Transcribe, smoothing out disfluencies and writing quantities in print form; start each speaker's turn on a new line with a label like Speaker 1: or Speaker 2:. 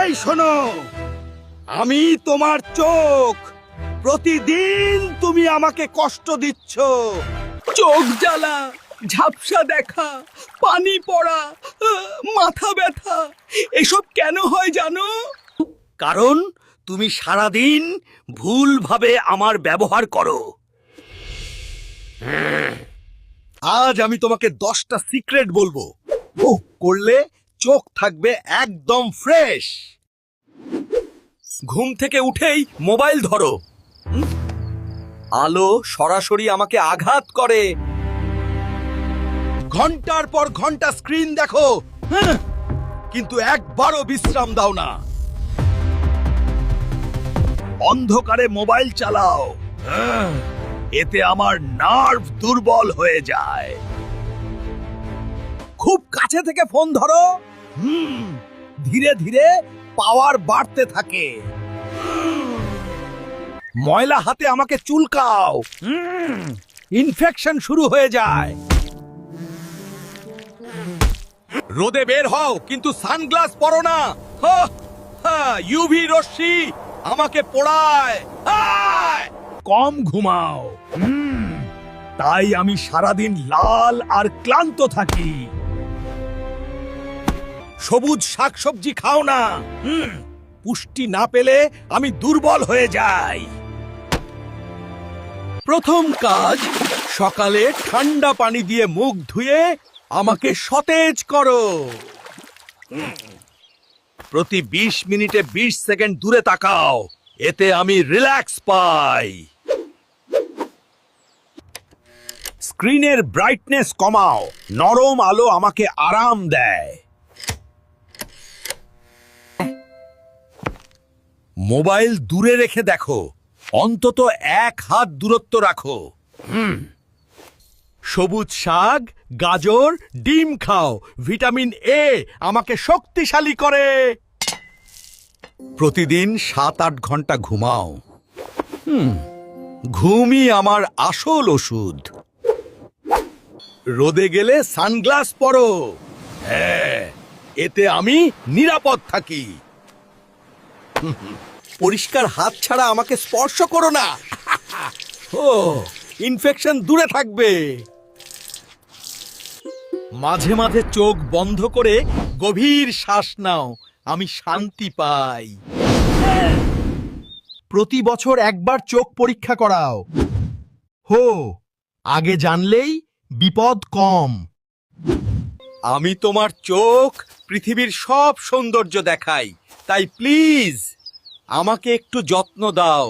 Speaker 1: এই শোনো, আমি তোমার চোখ। প্রতিদিন তুমি আমাকে কষ্ট দিচ্ছ।
Speaker 2: চোখ জ্বালা, ঝাপসা দেখা, পানি পড়া, মাথা ব্যথা, এসব কেন হয় জানো?
Speaker 1: কারণ তুমি সারাদিন ভুলভাবে আমার ব্যবহার করো। আজ আমি তোমাকে 10টা সিক্রেট বলবো। ও করলে চোখ থাকবে একদম ফ্রেশ। ঘুম থেকে উঠেই মোবাইল ধরো। আলো সরাসরি আমাকে আঘাত করে। ঘন্টার পর ঘন্টা স্ক্রিন দেখো, কিন্তু একবারও বিশ্রাম দাও না। অন্ধকারে মোবাইল চালাও, এতে আমার নার্ভ দুর্বল হয়ে যায়। খুব কাছে থেকে ফোন ধরো, ধীরে ধীরে পাওয়ার বাড়তে থাকে। ময়লা হাতে আমাকে চুলকাও, ইনফেকশন শুরু হয়ে যায়। রোদে বের হও, কিন্তু সানগ্লাস পরো না। ইউভি রশ্মি আমাকে পোড়ায়। কম ঘুমাও, তাই আমি সারাদিন লাল আর ক্লান্ত থাকি। সবুজ শাকসবজি খাও না, পুষ্টি না পেলে আমি দুর্বল হয়ে যাই। প্রথম কাজ, সকালে ঠান্ডা পানি দিয়ে মুখ ধুয়ে আমাকে সতেজ করো। প্রতি 20 মিনিটে 20 সেকেন্ড দূরে তাকাও, এতে আমি রিল্যাক্স পাই। স্ক্রিনের ব্রাইটনেস কমাও, নরম আলো আমাকে আরাম দেয়। মোবাইল দূরে রেখে দেখো, অন্তত 1 হাত দূরত্ব রাখো। সবুজ শাক, গাজর, ডিম খাও, ভিটামিন এ আমাকে শক্তিশালী করে। প্রতিদিন 7-8 ঘন্টা ঘুমাও। ঘুমই আমার আসল ওষুধ। রোদে গেলে সানগ্লাস পরো, হ্যাঁ, এতে আমি নিরাপদ থাকি। পরিষ্কার হাত ছাড়া আমাকে স্পর্শ করো না। ও, ইনফেকশন দূরে থাকবে। মাঝে মাঝে চোখ বন্ধ করে গভীর শ্বাস নাও, আমি শান্তি পাই। প্রতি বছর একবার চোখ পরীক্ষা করাও। আগে জানলেই বিপদ কম। আমি তোমার চোখ পৃথিবীর সব সৌন্দর্য দেখাই, তাই প্লিজ আমাকে একটু যত্ন দাও।